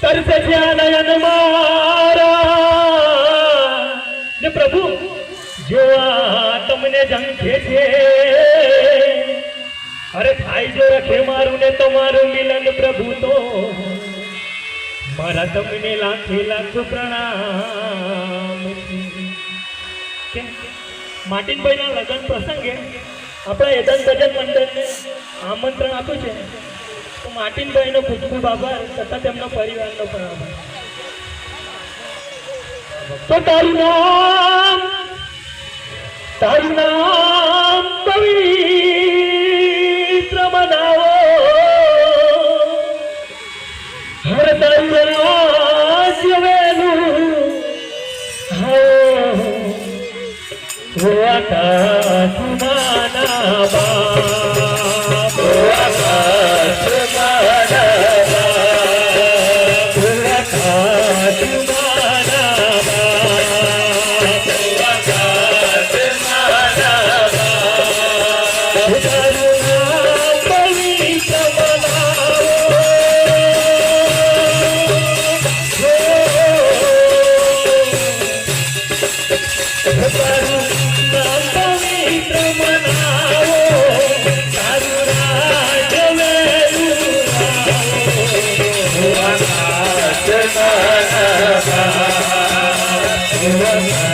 तरस नयन मारा ने प्रभु जो तमने जंखे छे अरे थाई जो रखे मारू ने तमारू मिलन प्रभु तो मारा तमने लाखे लाख प्रणाम के मार्टिन भाई ना लगन प्रसंगे अपना एदन भजन मंडल ने आमंत्रण आप्યું છે તો માર્ટિન ભાઈ નો ખૂબ ખૂબ આભાર તથા તેમનો પરિવારનો પણ આભાર તો તારું નામ પવિત્ર બનાવો હર તારું રાજ્ય વેલું હો આકાશમાં Yeah.